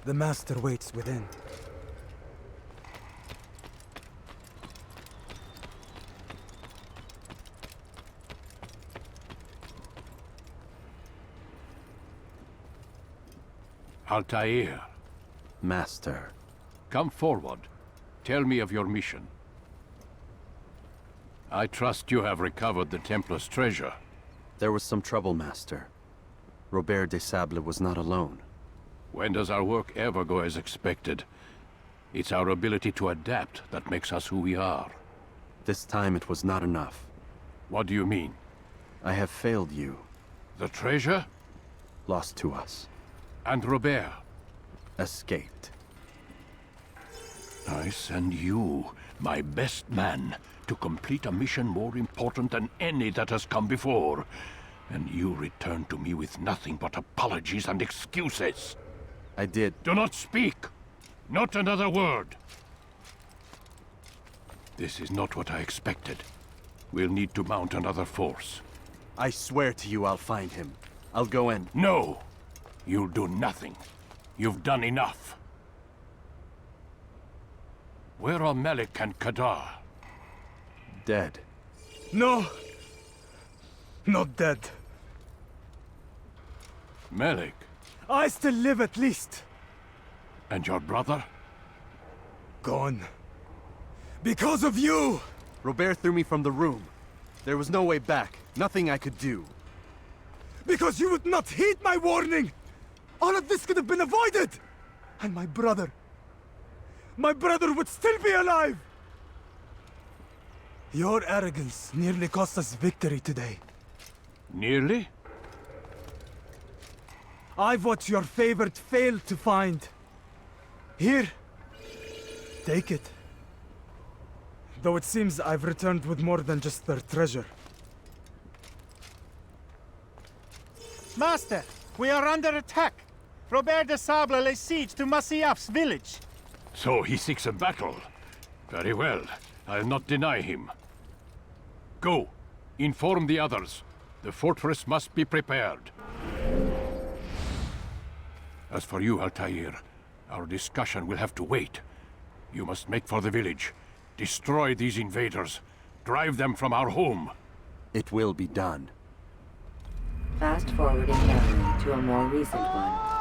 The Master waits within. Altair, Master. come forward. Tell me of your mission. I trust you have recovered the Templar's treasure. There was some trouble, Master. Robert de Sable was not alone. When does our work ever go as expected? It's our ability to adapt that makes us who we are. This time it was not enough. What do you mean? I have failed you. The treasure? Lost to us. And Robert? Escaped. I send you, my best man, to complete a mission more important than any that has come before. And you return to me with nothing but apologies and excuses. I did. Do not speak! Not another word! This is not what I expected. We'll need to mount another force. I swear to you I'll find him. I'll go in. No! You'll do nothing. You've done enough. Where are Melik and Kadar? Dead. No! Not dead. Melik? I still live at least. And your brother? Gone. Because of you! Robert threw me from the room. There was no way back. Nothing I could do. Because you would not heed my warning! All of this could have been avoided! And my brother would still be alive! Your arrogance nearly cost us victory today. Nearly? I've what your favorite failed to find. Here. Take it. Though it seems I've returned with more than just their treasure. Master, we are under attack. Robert de Sable lays siege to Masyaf's village. So he seeks a battle. Very well. I'll not deny him. Go. Inform the others. The fortress must be prepared. As for you, Altair, our discussion will have to wait. You must make for the village. Destroy these invaders. Drive them from our home. It will be done. Fast forwarding memory to a more recent one.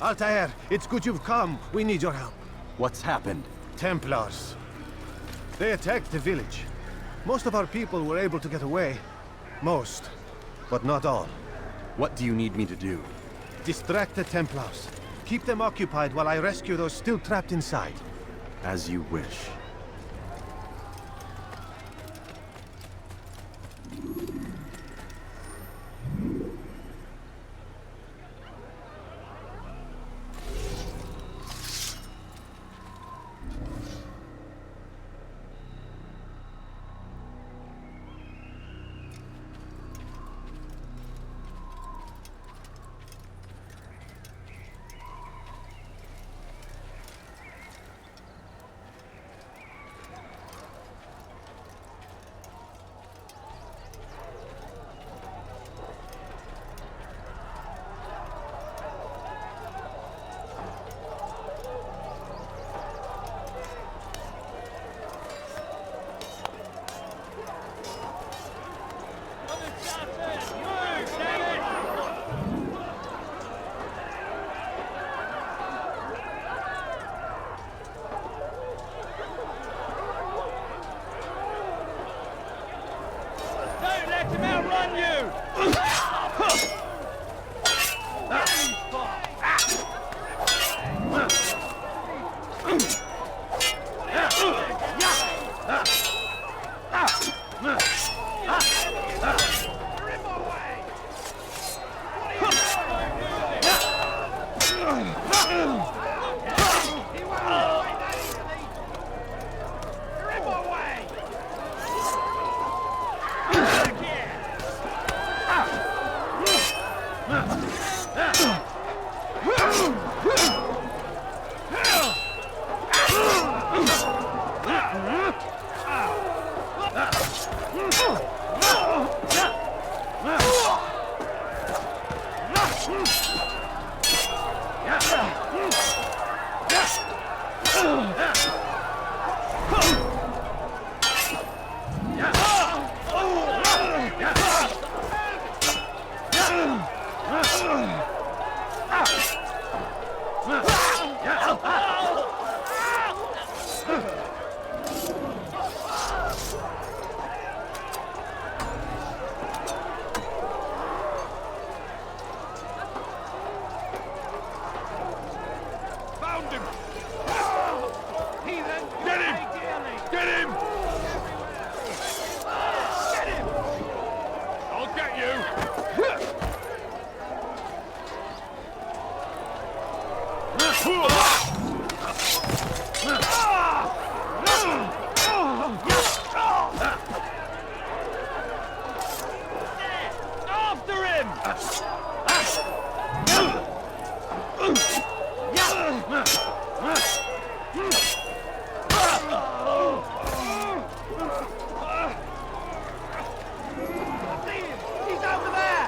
Altair, it's good you've come. We need your help. What's happened? Templars. They attacked the village. Most of our people were able to get away. Most, but not all. What do you need me to do? Distract the Templars. Keep them occupied while I rescue those still trapped inside. As you wish. Found him! Get him! Get him! Get him! I'll get you! After him! He's over there!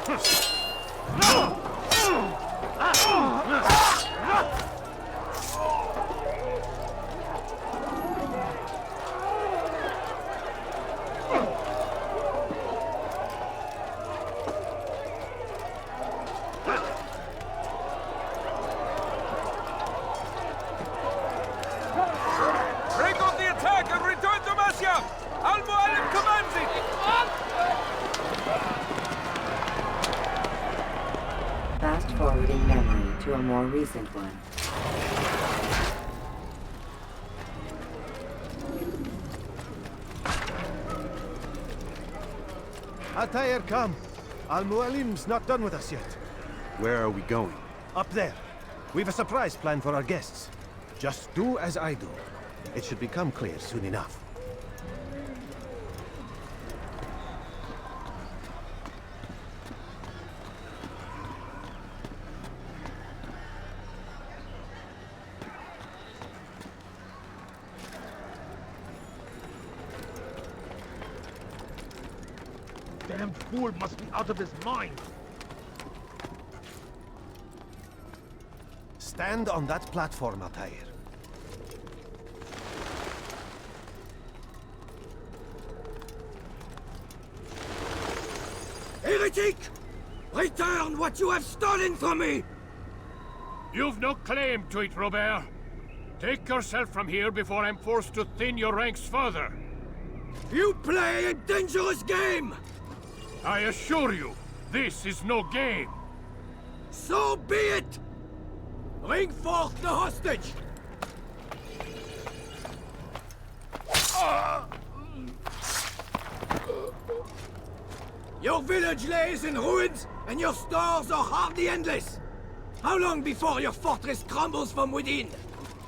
Break off the attack and return to Masya! Al-Mualim commands it! Fast forwarding memory to a more recent one. Altair, come. Al-Mualim's not done with us yet. Where are we going? Up there. We've a surprise planned for our guests. Just do as I do. It should become clear soon enough. Damn fool must be out of his mind! Stand on that platform, Altair. Heretic! Return what you have stolen from me! You've no claim to it, Robert. Take yourself from here before I'm forced to thin your ranks further. You play a dangerous game! I assure you, this is no game. So be it! Bring forth the hostage! Your village lays in ruins, and your stores are hardly endless. How long before your fortress crumbles from within?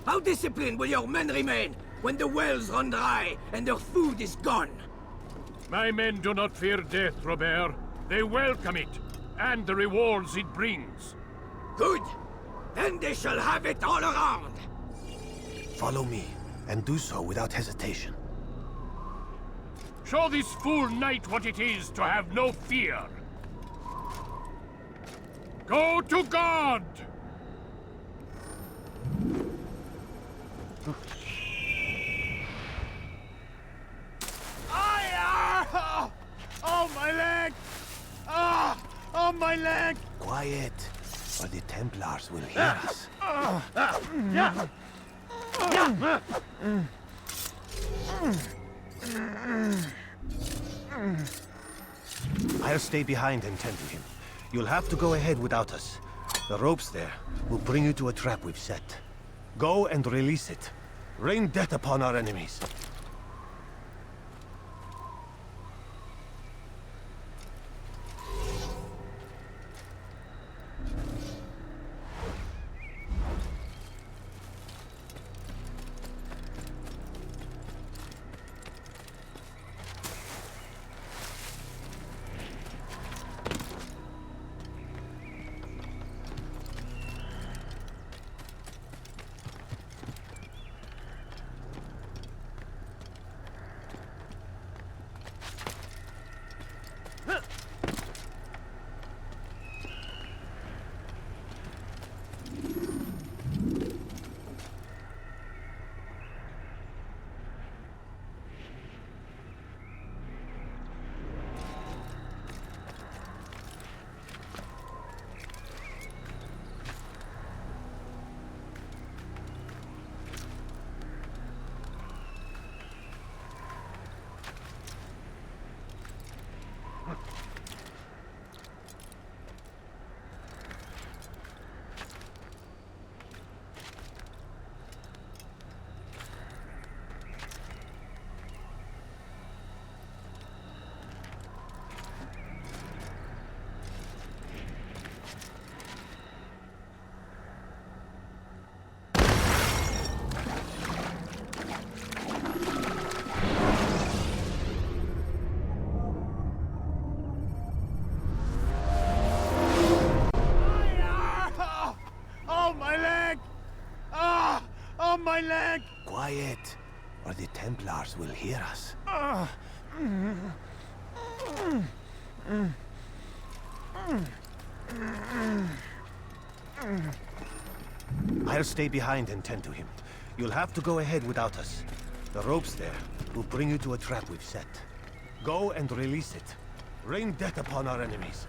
How disciplined will your men remain when the wells run dry and their food is gone? My men do not fear death, Robert. They welcome it, and the rewards it brings. Good. Then they shall have it all around. Follow me, and do so without hesitation. Show this fool knight what it is to have no fear. Go to God! Oh, my leg! Ah! Oh, my leg! Quiet, or the Templars will hear us. I'll stay behind and tend to him. You'll have to go ahead without us. The ropes there will bring you to a trap we've set. Go and release it. Rain death upon our enemies. my leg! Quiet, or the Templars will hear us. I'll stay behind and tend to him. You'll have to go ahead without us. The ropes there will bring you to a trap we've set. Go and release it. Rain death upon our enemies.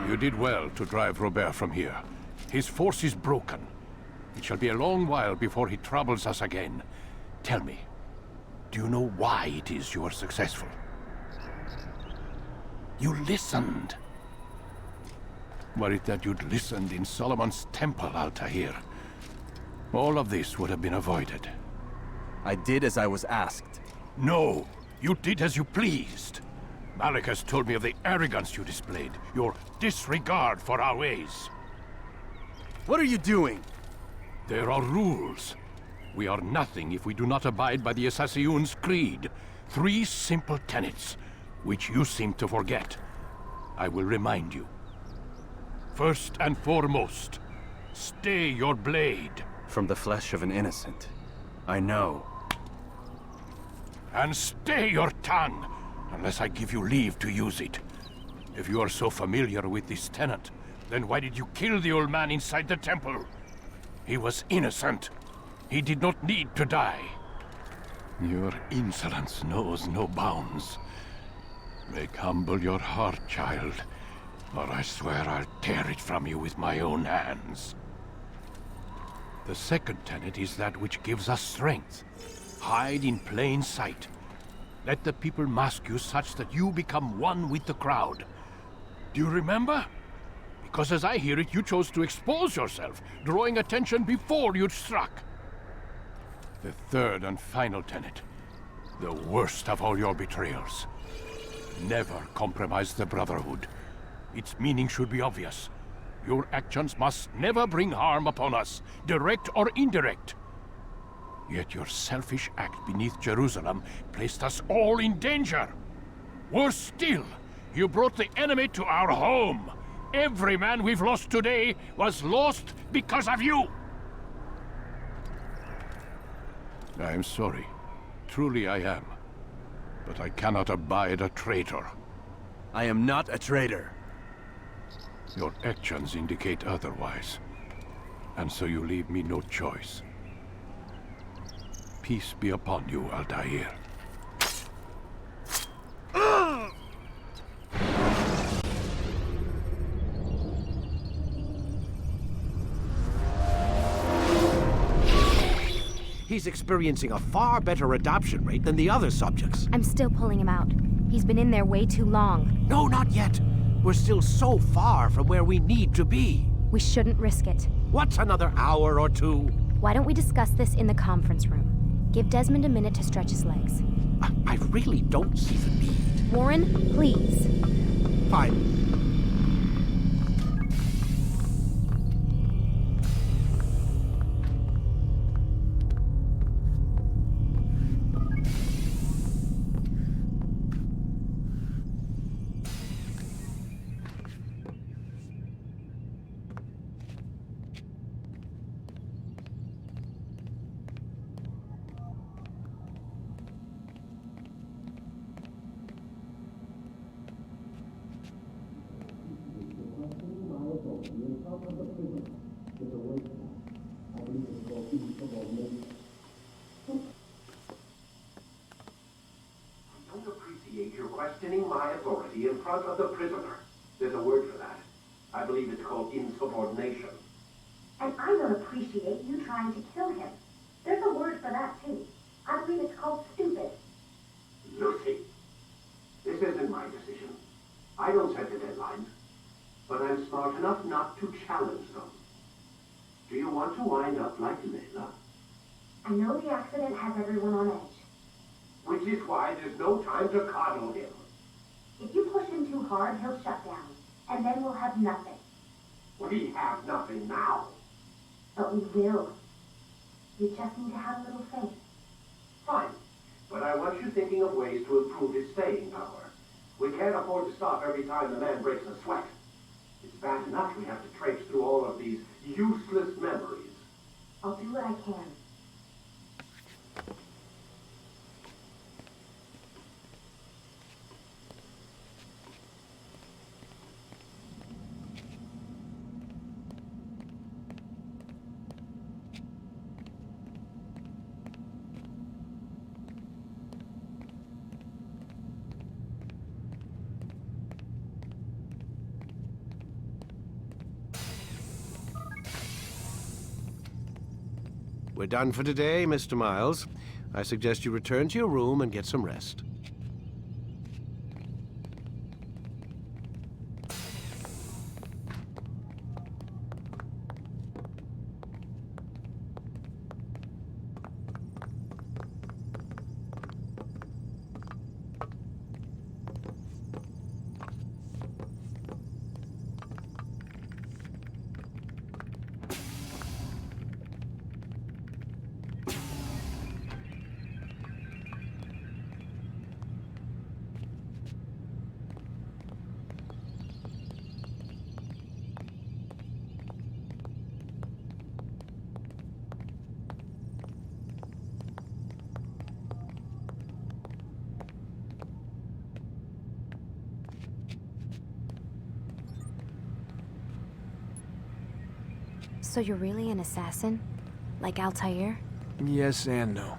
You did well to drive Robert from here. His force is broken. It shall be a long while before he troubles us again. Tell me, do you know why it is you are successful? You listened. Were it that you'd listened in Solomon's temple, Altair, all of this would have been avoided. I did as I was asked. No, you did as you pleased. Malik has told me of the arrogance you displayed, your disregard for our ways. What are you doing? There are rules. We are nothing if we do not abide by the Assassin's creed. 3 simple tenets, which you seem to forget. I will remind you. First and foremost, stay your blade. From the flesh of an innocent. I know. And stay your tongue, unless I give you leave to use it. If you are so familiar with this tenet, then why did you kill the old man inside the temple? He was innocent. He did not need to die. Your insolence knows no bounds. Make humble your heart, child, or I swear I'll tear it from you with my own hands. The second tenet is that which gives us strength. Hide in plain sight. Let the people mask you such that you become one with the crowd. Do you remember? Because as I hear it, you chose to expose yourself, drawing attention before you'd struck. The third and final tenet, the worst of all your betrayals. Never compromise the Brotherhood. Its meaning should be obvious. Your actions must never bring harm upon us, direct or indirect. Yet your selfish act beneath Jerusalem placed us all in danger. Worse still, you brought the enemy to our home. Every man we've lost today was lost because of you. I am sorry. Truly I am. But I cannot abide a traitor. I am not a traitor. Your actions indicate otherwise. And so you leave me no choice. Peace be upon you, Altair. He's experiencing a far better adoption rate than the other subjects. I'm still pulling him out. He's been in there way too long. No, not yet. We're still so far from where we need to be. We shouldn't risk it. What's another hour or two? Why don't we discuss this in the conference room? Give Desmond a minute to stretch his legs. I really don't see the need. Warren, please. Fine. in front of the prisoner. There's a word for that. I believe it's called insubordination. And I don't appreciate you trying to kill him. There's a word for that, too. I believe it's called stupid. Lucy, this isn't my decision. I don't set the deadlines. But I'm smart enough not to challenge them. Do you want to wind up like Layla? I know the accident has everyone on edge. Which is why there's no time to coddle him. If you push him too hard, he'll shut down. And then we'll have nothing. We have nothing now. But we will. You just need to have a little faith. Fine. But I want you thinking of ways to improve his staying power. We can't afford to stop every time the man breaks a sweat. It's bad enough we have to traipse through all of these useless memories. I'll do what I can. We're done for today, Mr. Miles. I suggest you return to your room and get some rest. So you're really an assassin? Like Altair? Yes and no.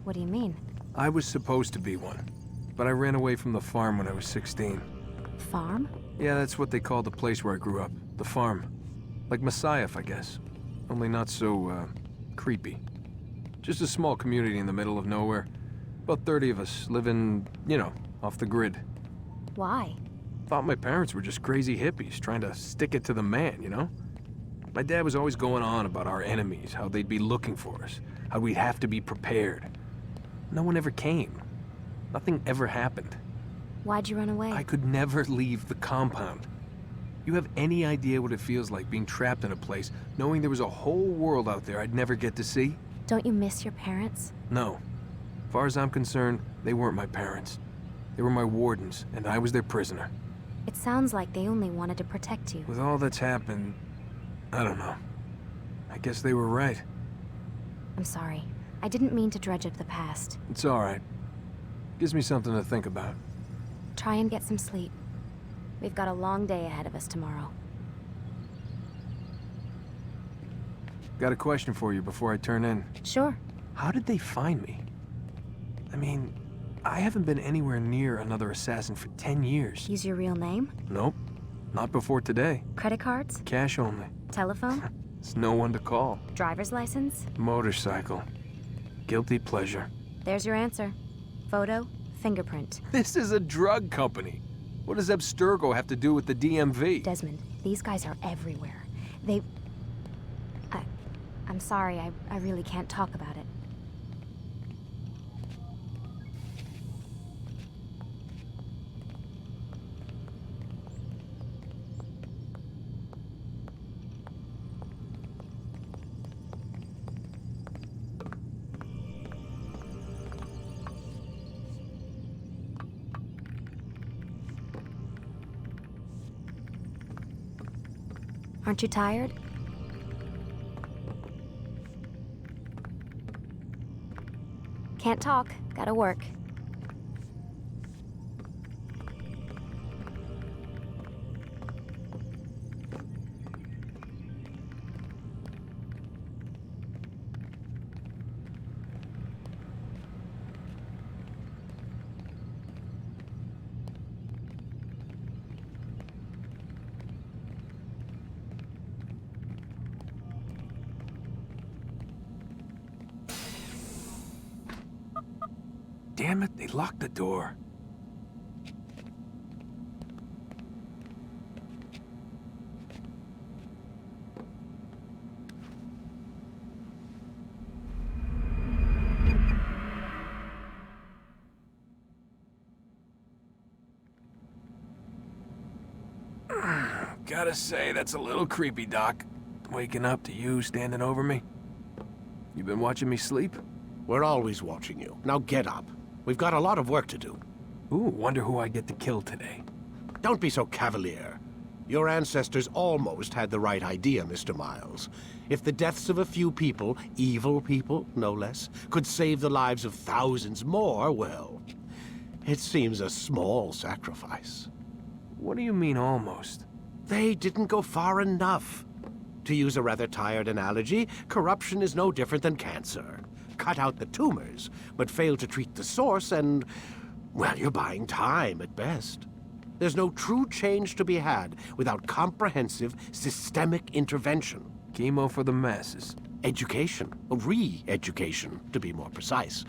What do you mean? I was supposed to be one, but I ran away from the farm when I was 16. Farm? Yeah, that's what they called the place where I grew up. The farm. Like Messiah, I guess. Only not so, creepy. Just a small community in the middle of nowhere. About 30 of us, living, you know, off the grid. Why? Thought my parents were just crazy hippies, trying to stick it to the man, you know? My dad was always going on about our enemies, how they'd be looking for us, how we'd have to be prepared. No one ever came. Nothing ever happened. Why'd you run away? I could never leave the compound. You have any idea what it feels like being trapped in a place, knowing there was a whole world out there I'd never get to see? Don't you miss your parents? No. As far as I'm concerned, they weren't my parents. They were my wardens, and I was their prisoner. It sounds like they only wanted to protect you. With all that's happened, I don't know. I guess they were right. I'm sorry. I didn't mean to dredge up the past. It's all right. Gives me something to think about. Try and get some sleep. We've got a long day ahead of us tomorrow. Got a question for you before I turn in. Sure. How did they find me? I mean, I haven't been anywhere near another assassin for 10 years. Use your real name? Nope. Not before today. Credit cards? Cash only. Telephone? There's no one to call. Driver's license? Motorcycle. Guilty pleasure. There's your answer. Photo, fingerprint. This is a drug company. What does Abstergo have to do with the DMV? Desmond, these guys are everywhere. I'm sorry, I really can't talk about it. Aren't you tired? Can't talk. Gotta work. damn it, they locked the door. Gotta say, that's a little creepy, Doc. Waking up to you standing over me. You been watching me sleep? We're always watching you. Now get up. We've got a lot of work to do. Ooh, wonder who I get to kill today. Don't be so cavalier. Your ancestors almost had the right idea, Mr. Miles. If the deaths of a few people, evil people, no less, could save the lives of thousands more, well, it seems a small sacrifice. What do you mean, almost? They didn't go far enough. To use a rather tired analogy, corruption is no different than cancer. Cut out the tumors, but fail to treat the source and, well, you're buying time at best. There's no true change to be had without comprehensive, systemic intervention. Chemo for the masses. Education. Re-education, to be more precise.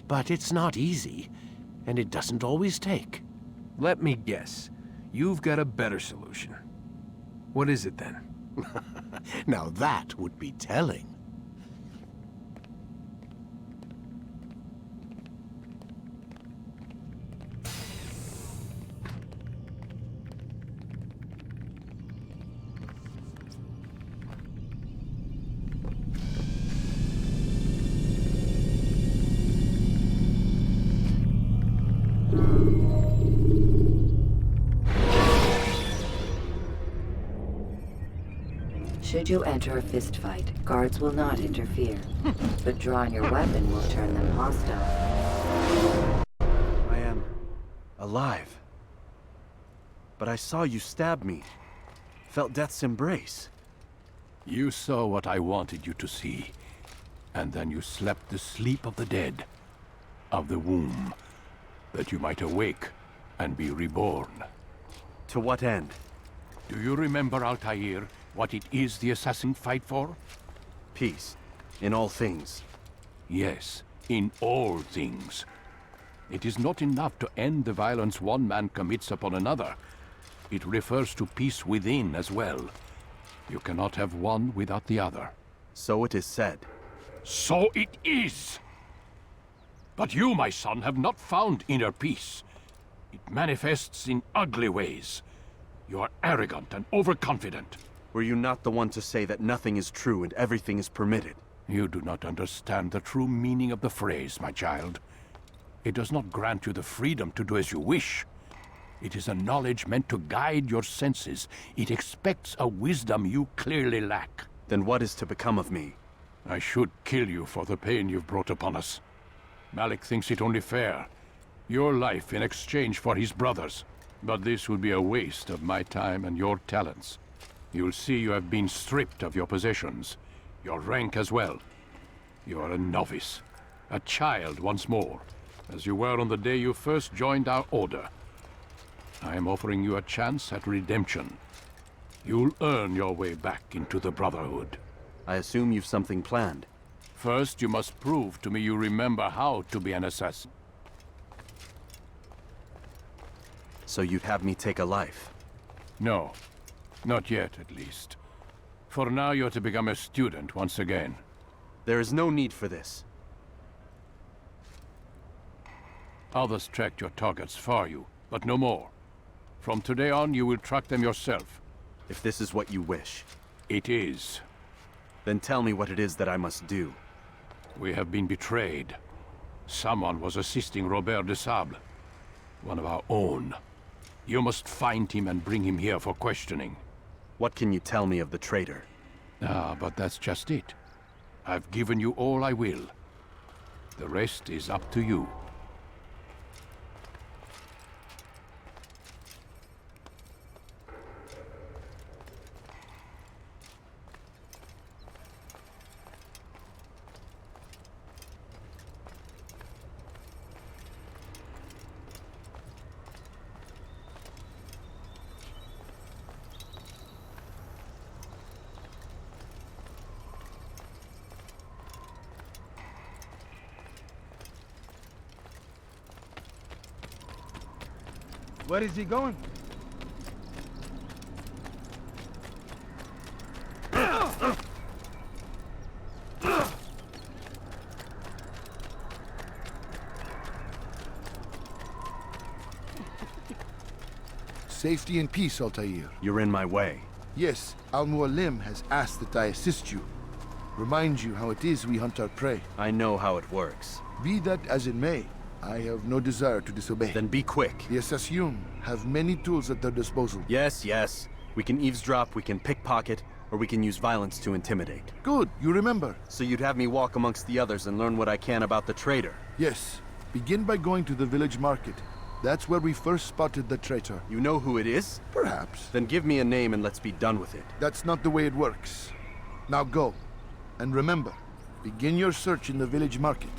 But it's not easy, and it doesn't always take. Let me guess. You've got a better solution. What is it, then? Now that would be telling. Should you enter a fistfight, guards will not interfere, but drawing your weapon will turn them hostile. I am alive. But I saw you stab me. Felt death's embrace. You saw what I wanted you to see. And then you slept the sleep of the dead, of the womb, that you might awake and be reborn. To what end? Do you remember, Altair, what it is the assassins fight for? Peace. In all things. Yes, in all things. It is not enough to end the violence one man commits upon another. It refers to peace within as well. You cannot have one without the other. So it is said. So it is! But you, my son, have not found inner peace. It manifests in ugly ways. You are arrogant and overconfident. Were you not the one to say that nothing is true and everything is permitted? You do not understand the true meaning of the phrase, my child. It does not grant you the freedom to do as you wish. It is a knowledge meant to guide your senses. It expects a wisdom you clearly lack. Then what is to become of me? I should kill you for the pain you've brought upon us. Malik thinks it only fair. Your life in exchange for his brother's. But this would be a waste of my time and your talents. You'll see you have been stripped of your possessions, your rank as well. You are a novice, a child once more, as you were on the day you first joined our order. I am offering you a chance at redemption. You'll earn your way back into the Brotherhood. I assume you've something planned. First, you must prove to me you remember how to be an assassin. So you'd have me take a life? No. Not yet, at least. For now, you're to become a student once again. There is no need for this. Others tracked your targets for you, but no more. From today on, you will track them yourself. If this is what you wish. It is. Then tell me what it is that I must do. We have been betrayed. Someone was assisting Robert de Sable, one of our own. You must find him and bring him here for questioning. What can you tell me of the traitor? Ah, but that's just it. I've given you all I will. The rest is up to you. Where is he going? Safety and peace, Altair. You're in my way. Yes, Al-Mualim has asked that I assist you. Remind you how it is we hunt our prey. I know how it works. Be that as it may, I have no desire to disobey. Then be quick. The Assassin have many tools at their disposal. Yes, yes. We can eavesdrop, we can pickpocket, or we can use violence to intimidate. Good, you remember. So you'd have me walk amongst the others and learn what I can about the traitor? Yes. Begin by going to the village market. That's where we first spotted the traitor. You know who it is? Perhaps. Then give me a name and let's be done with it. That's not the way it works. Now go. And remember, begin your search in the village market.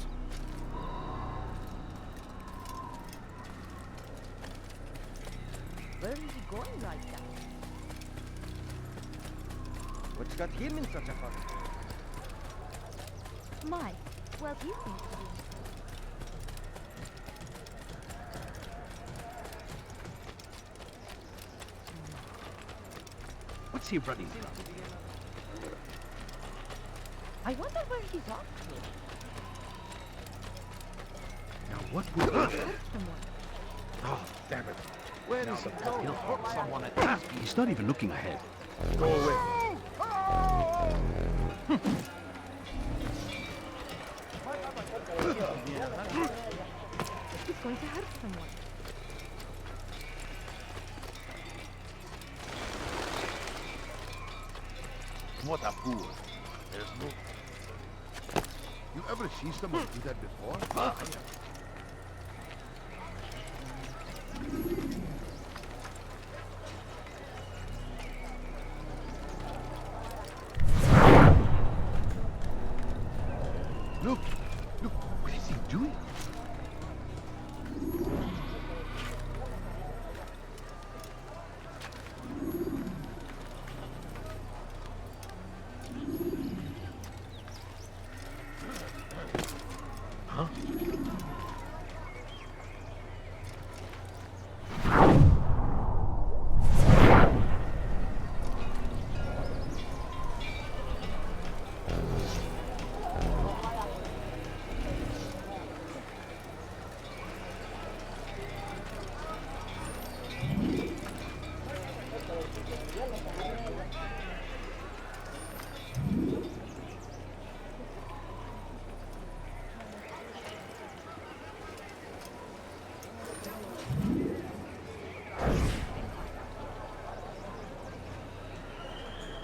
Where is he going like that? What's got him in such a hurry? My, well, you think to do. What's he running from? I wonder where he's off to. Now what would he... Someone. Oh, damn it. Where is he going? He'll hurt someone at last. He's not even looking ahead. Go away. He's going to hurt someone. What a fool. There's no... You ever see someone do that before? Look! Look! What is he doing? Huh?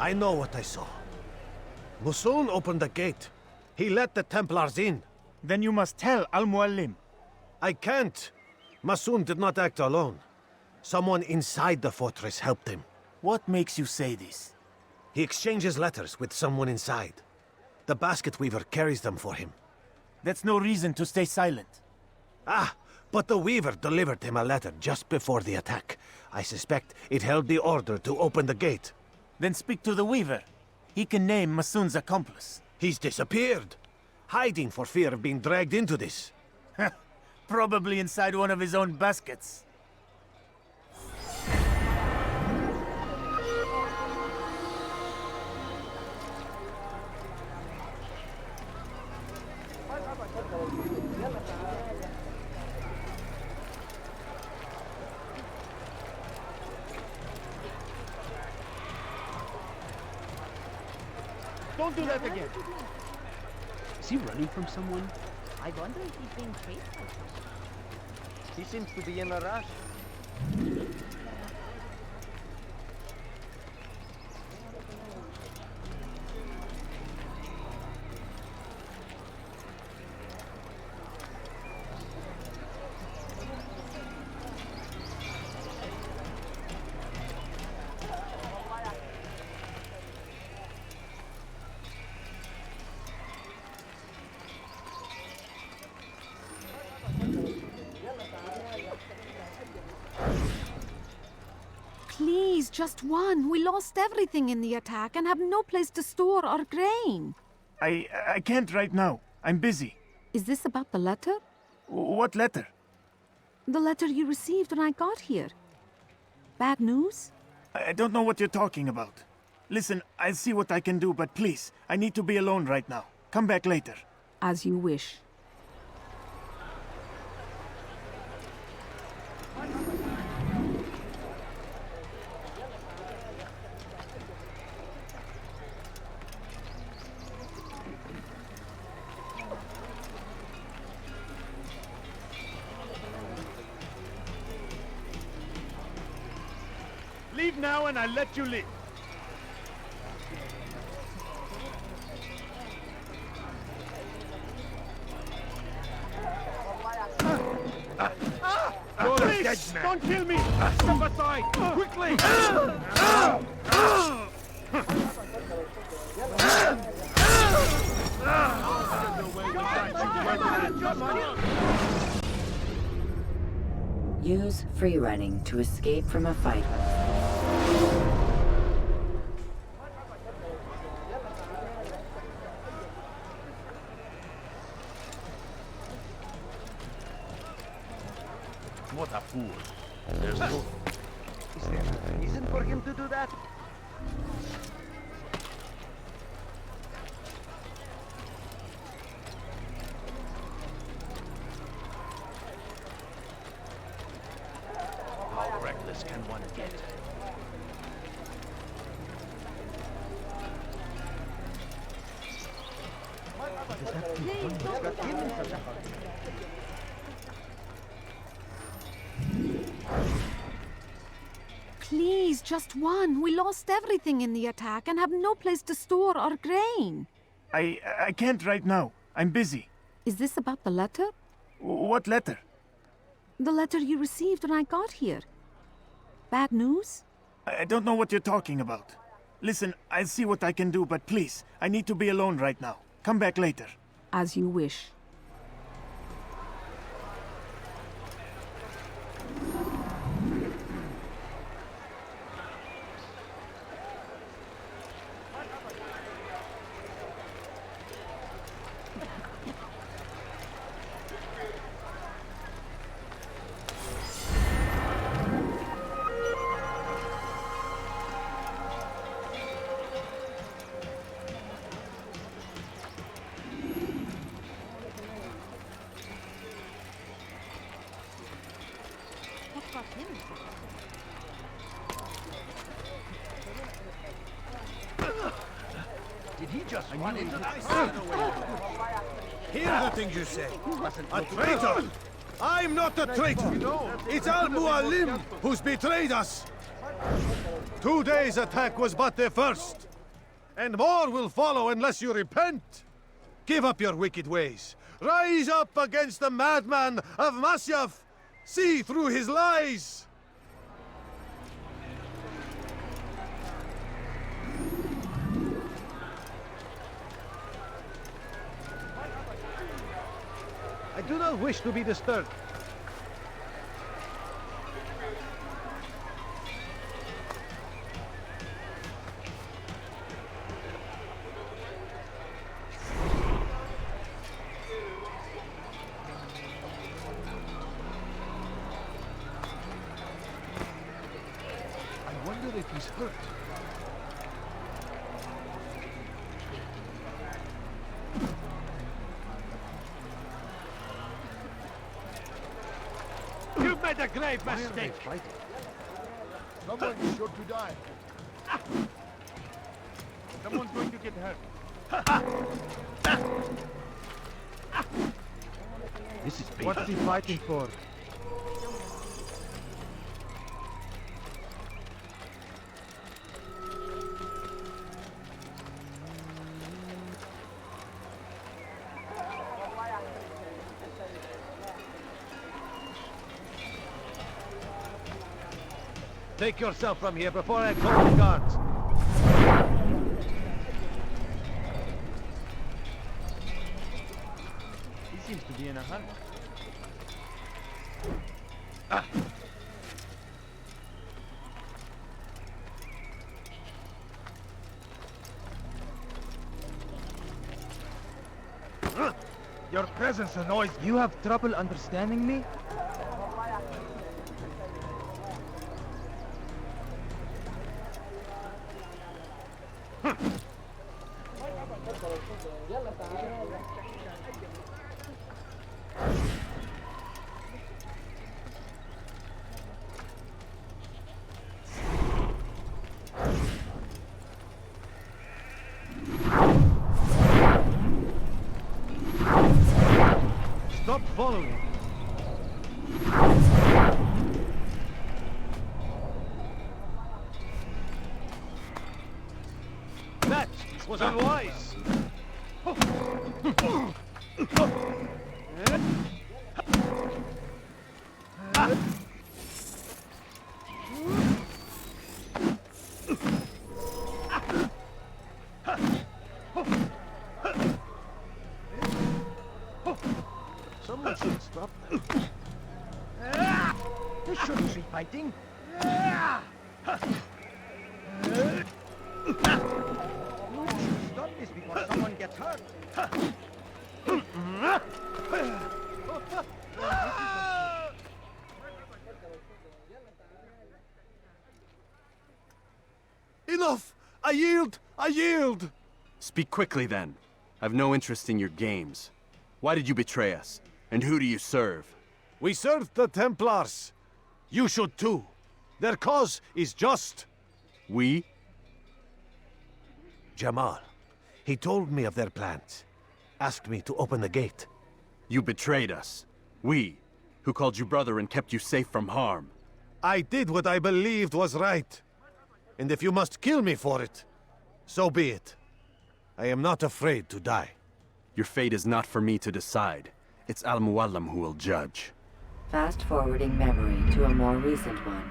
I know what I saw. Musoon opened the gate. He let the Templars in. Then you must tell Al-Mualim. I can't. Musoon did not act alone. Someone inside the fortress helped him. What makes you say this? He exchanges letters with someone inside. The basket weaver carries them for him. That's no reason to stay silent. Ah, but the weaver delivered him a letter just before the attack. I suspect it held the order to open the gate. Then speak to the weaver. He can name Masoon's accomplice. He's disappeared. Hiding for fear of being dragged into this. Probably inside one of his own baskets. Don't do that again. Is he running from someone? I wonder if he's being chased by someone. He seems to be in a rush. Please, just one. We lost everything in the attack and have no place to store our grain. I can't right now. I'm busy. Is this about the letter? What letter? The letter you received when I got here. Bad news? I don't know what you're talking about. Listen, I'll see what I can do, but please, I need to be alone right now. Come back later. As you wish. Leave now and I'll let you live. Please, don't kill me! Step aside! Quickly! Use free running to escape from a fight. What a fool. There's no... Is there a reason for him to do that? How reckless can one get? Please, just one. We lost everything in the attack and have no place to store our grain. I can't right now. I'm busy. Is this about the letter? What letter? The letter you received when I got here. Bad news? I don't know what you're talking about. Listen, I'll see what I can do, but please, I need to be alone right now. Come back later. As you wish. Did he just run into that? Hear the things you say. A traitor! I'm not a traitor! It's Al-Mualim who's betrayed us! Today's attack was but the first. And more will follow unless you repent. Give up your wicked ways. Rise up against the madman of Masyaf. See through his lies. I do not wish to be disturbed. I wonder if he's hurt. You've made a grave mistake! Someone is sure to die. Someone's going to get hurt. This is What's he fighting for? Take yourself from here before I call the guards. He seems to be in a hurry. Your presence annoys me. You have trouble understanding me? Stop following. That was unwise. Someone should stop them. They shouldn't be fighting. We should stop this before someone gets hurt. Enough! I yield! I yield! Speak quickly then. I've no interest in your games. Why did you betray us? And who do you serve? We serve the Templars. You should too. Their cause is just. We? Jamal. He told me of their plans. Asked me to open the gate. You betrayed us. We, who called you brother and kept you safe from harm. I did what I believed was right. And if you must kill me for it, so be it. I am not afraid to die. Your fate is not for me to decide. It's Al-Muallim who will judge. Fast-forwarding memory to a more recent one.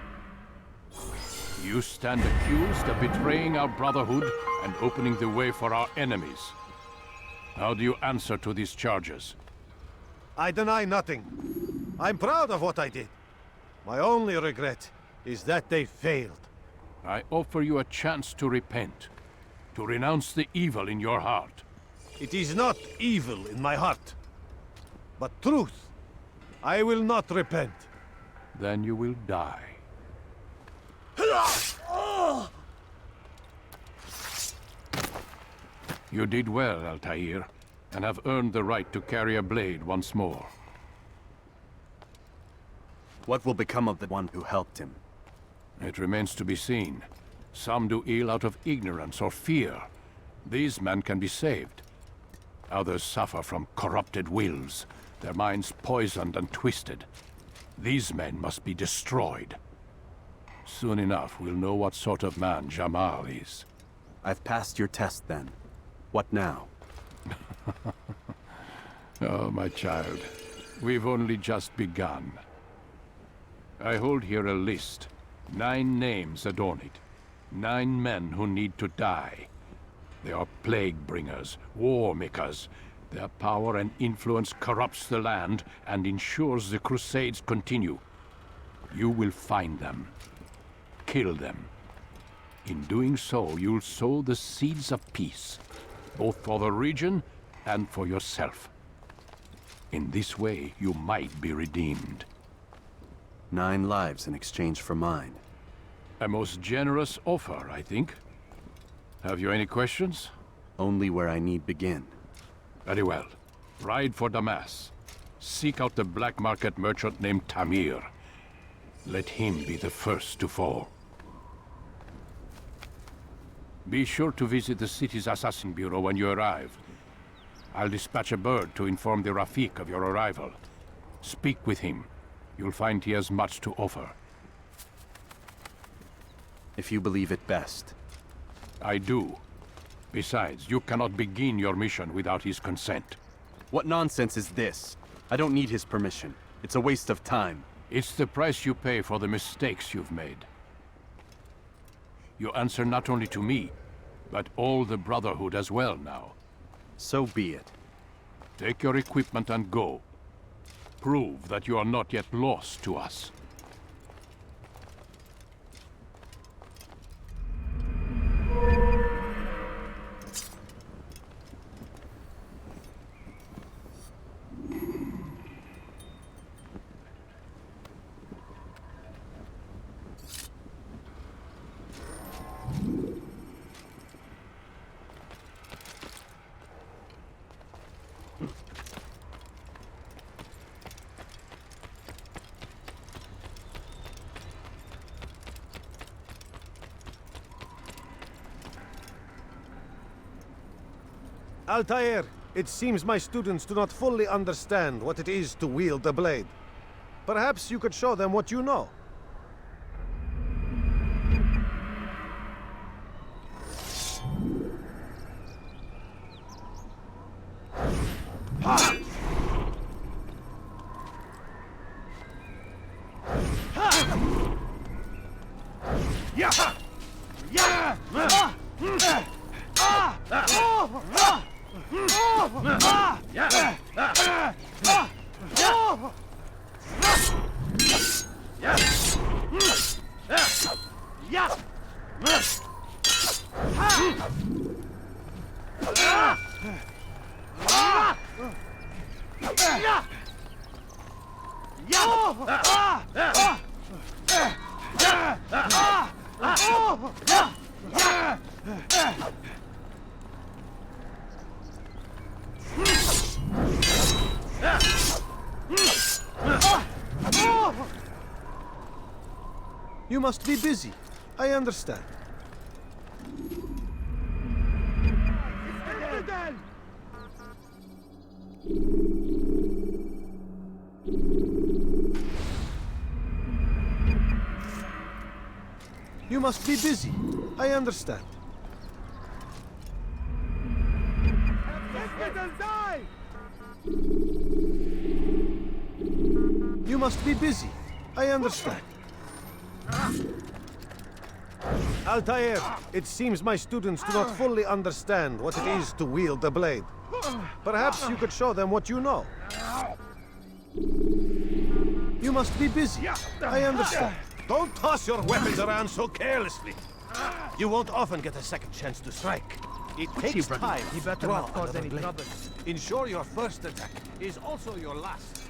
You stand accused of betraying our brotherhood and opening the way for our enemies. How do you answer to these charges? I deny nothing. I'm proud of what I did. My only regret is that they failed. I offer you a chance to repent, to renounce the evil in your heart. It is not evil in my heart, but truth. I will not repent. Then you will die. You did well, Altair, and have earned the right to carry a blade once more. What will become of the one who helped him? It remains to be seen. Some do ill out of ignorance or fear. These men can be saved. Others suffer from corrupted wills, their minds poisoned and twisted. These men must be destroyed. Soon enough, we'll know what sort of man Jamal is. I've passed your test then. What now? Oh, my child. We've only just begun. I hold here a list. 9 names adorn it. 9 men who need to die. They are plague bringers, war makers. Their power and influence corrupts the land and ensures the Crusades continue. You will find them. Kill them. In doing so, you'll sow the seeds of peace, both for the region and for yourself. In this way, you might be redeemed. 9 lives in exchange for mine. A most generous offer, I think. Have you any questions? Only where I need begin. Very well. Ride for Damas. Seek out the black market merchant named Tamir. Let him be the first to fall. Be sure to visit the city's assassin bureau when you arrive. I'll dispatch a bird to inform the Rafik of your arrival. Speak with him. You'll find he has much to offer. If you believe it best. I do. Besides, you cannot begin your mission without his consent. What nonsense is this? I don't need his permission. It's a waste of time. It's the price you pay for the mistakes you've made. You answer not only to me, but all the Brotherhood as well now. So be it. Take your equipment and go. Prove that you are not yet lost to us. Altair, It seems my students do not fully understand what it is to wield the blade. Perhaps you could show them what you know. You must be busy. I understand. You must be busy. I understand. You must be busy. I understand. Altair, it seems my students do not fully understand what it is to wield the blade. Perhaps you could show them what you know. You must be busy. I understand. Don't toss your weapons around so carelessly. You won't often get a second chance to strike. It takes time. He better to not draw cause another any blade. trouble. Ensure your first attack is also your last.